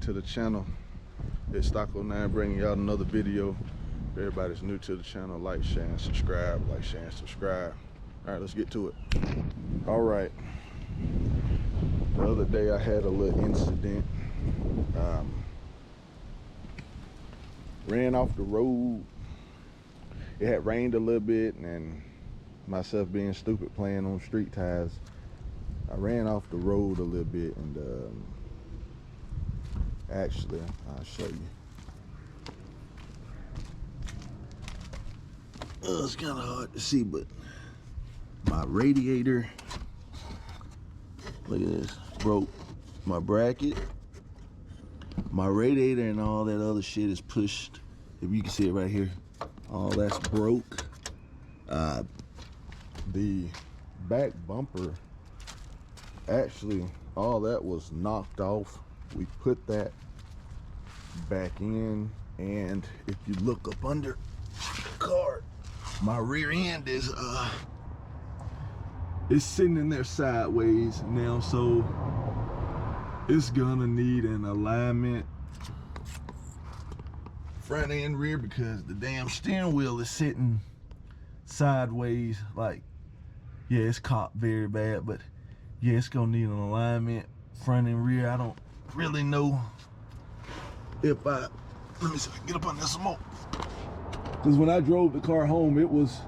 to the channel. Itsstock09 bringing y'all another video. If everybody's new to the channel, like, share, and subscribe. Like, share, and subscribe. All right, let's get to it. All right. The other day I had a little incident. Ran off the road. It had rained a little bit, and myself being stupid playing on street tires, I ran off the road a little bit, and actually I'll show you. It's kind of hard to see, but my radiator, look at this, broke. My bracket, my radiator, and all that other shit is pushed. If you can see it right here, all that's broke. The back bumper, actually all that was knocked off. We put that back in, and if you look up under the car, my rear end is it's sitting in there sideways now, so it's gonna need an alignment front and rear, because the damn steering wheel is sitting sideways. Like, yeah, it's caught very bad, but yeah, it's gonna need an alignment front and rear. I don't really know if let me see if I can get up on this some more, because when I drove the car home, it was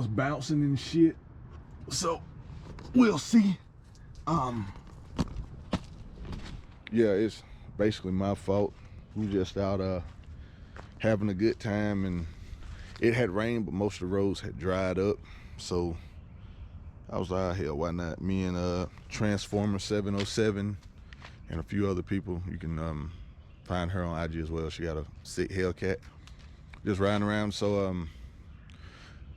bouncing and shit. So we'll see. Yeah, it's basically my fault. We just out having a good time, and it had rained, but most of the roads had dried up. So I was like, hell, why not? Me and Transformer 707 and a few other people. You can find her on IG as well. She got a sick Hellcat, just riding around. So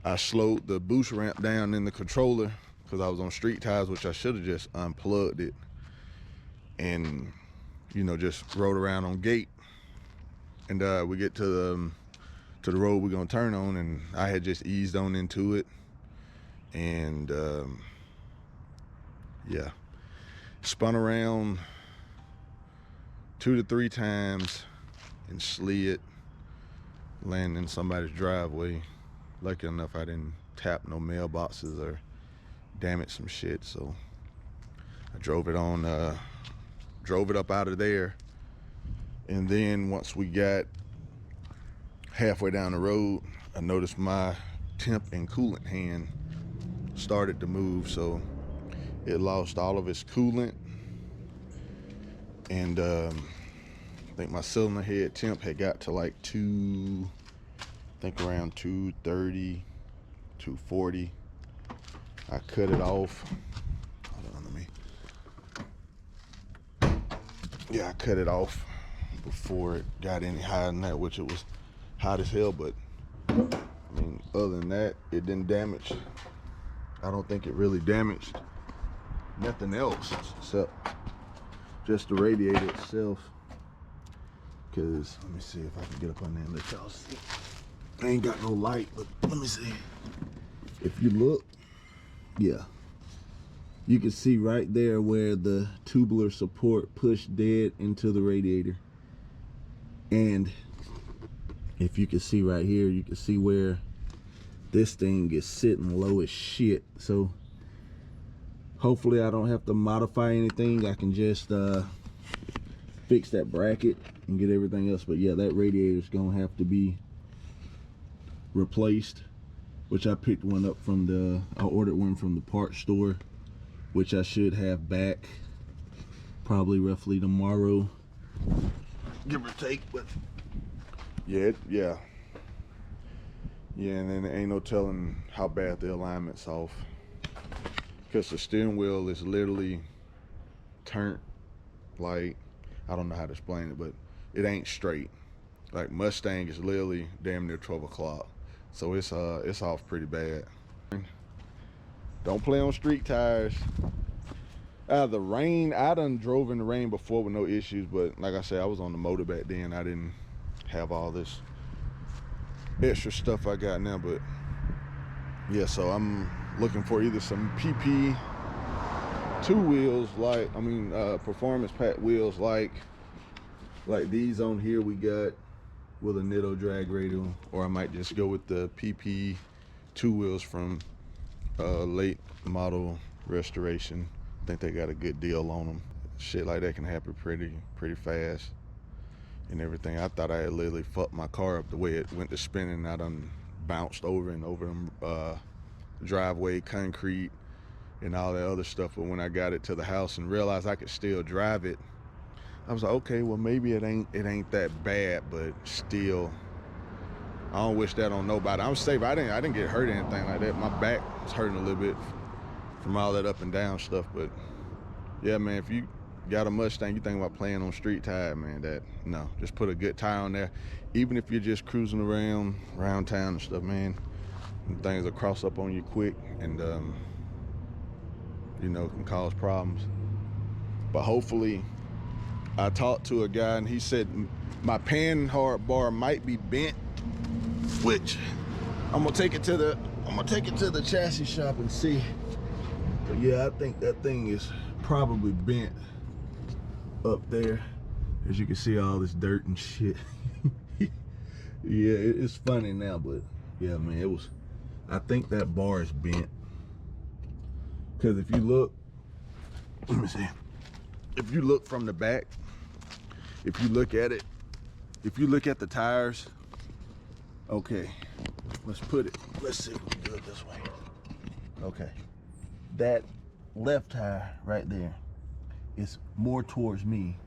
I slowed the boost ramp down in the controller because I was on street tires, which I should have just unplugged it and, you know, just rode around on gate. And we get to the road we're gonna turn on, and I had just eased on into it, and yeah, spun around 2 to 3 times and slid, landed in somebody's driveway. Lucky enough I didn't tap no mailboxes or damage some shit, so I drove it up out of there. And then once we got halfway down the road, I noticed my temp and coolant hand started to move, so it lost all of its coolant. And I think my cylinder head temp had got to like around 230, 240. I cut it off. Hold on, yeah, I cut it off before it got any higher than that, which it was hot as hell. But I mean, other than that, it didn't damage. I don't think it really damaged nothing else except just the radiator itself. Because let me see if I can get up on there and let y'all see. I ain't got no light, but let me see. If you look, yeah, you can see right there where the tubular support pushed dead into the radiator. And if you can see right here, you can see where this thing is sitting low as shit. So hopefully I don't have to modify anything. I can just fix that bracket and get everything else. But yeah, that radiator is gonna have to be replaced, which I picked one up from I ordered one from the parts store, which I should have back probably roughly tomorrow, give or take. But yeah, yeah, and then there ain't no telling how bad the alignment's off, because the steering wheel is literally turned, like, I don't know how to explain it, but it ain't straight. Like, Mustang is literally damn near 12 o'clock, so it's off pretty bad. Don't play on street tires. The rain, I done drove in the rain before with no issues, but like I said, I was on the motor back then. I didn't have all this extra stuff I got now. But yeah, so I'm looking for either some PP2 wheels, like, performance pack wheels like Like these on here we got with a Nitto drag radial, or I might just go with the PP 2 wheels from late model restoration. I think they got a good deal on them. Shit like that can happen pretty fast and everything. I thought I had literally fucked my car up the way it went to spinning. I done bounced over and over them driveway concrete and all that other stuff. But when I got it to the house and realized I could still drive it, I was like, okay, well maybe it ain't that bad, but still, I don't wish that on nobody. I'm safe. I didn't get hurt or anything like that. My back was hurting a little bit from all that up and down stuff. But yeah, man, if you got a Mustang, you think about playing on street tire, man, no, just put a good tire on there. Even if you're just cruising around town and stuff, man, things will cross up on you quick and you know, can cause problems. But hopefully, I talked to a guy and he said my panhard bar might be bent, which I'm gonna take it to the chassis shop and see. But yeah, I think that thing is probably bent up there. As you can see, all this dirt and shit. Yeah, it's funny now, but yeah, man, it was. I think that bar is bent. Because if you look, let me see. If you look from the back, if you look at it, if you look at the tires, okay, let's see if we can do it this way. Okay, that left tire right there is more towards me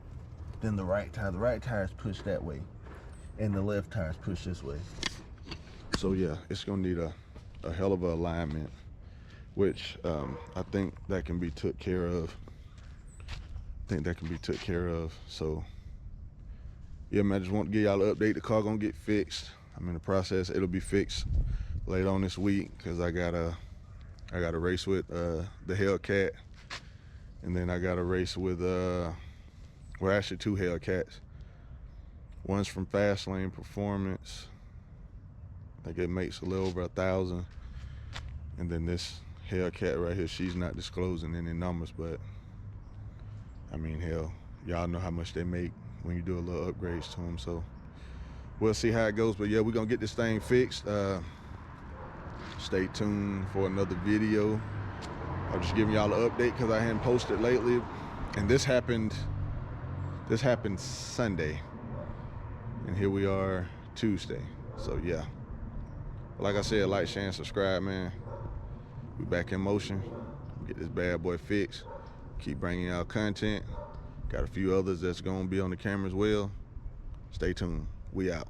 than the right tire. The right tire is pushed that way, and the left tire is pushed this way. So yeah, it's gonna need a hell of a alignment, which I think that can be took care of. So yeah, man, I just want to give y'all an update. The car gonna get fixed. I'm in the process. It'll be fixed later on this week because I got a race with the Hellcat, and then I got a race with well, actually 2 Hellcats. One's from Fast Lane Performance. I think it makes a little over 1,000, and then this Hellcat right here, she's not disclosing any numbers, but I mean, hell, y'all know how much they make when you do a little upgrades to them. So we'll see how it goes. But yeah, we're gonna get this thing fixed. Stay tuned for another video. I'm just giving y'all an update because I hadn't posted lately, and this happened Sunday, and here we are Tuesday. So yeah, like I said, like, share, and subscribe, man. We back in motion. Get this bad boy fixed. Keep bringing y'all content. Got a few others that's gonna be on the camera as well. Stay tuned. We out.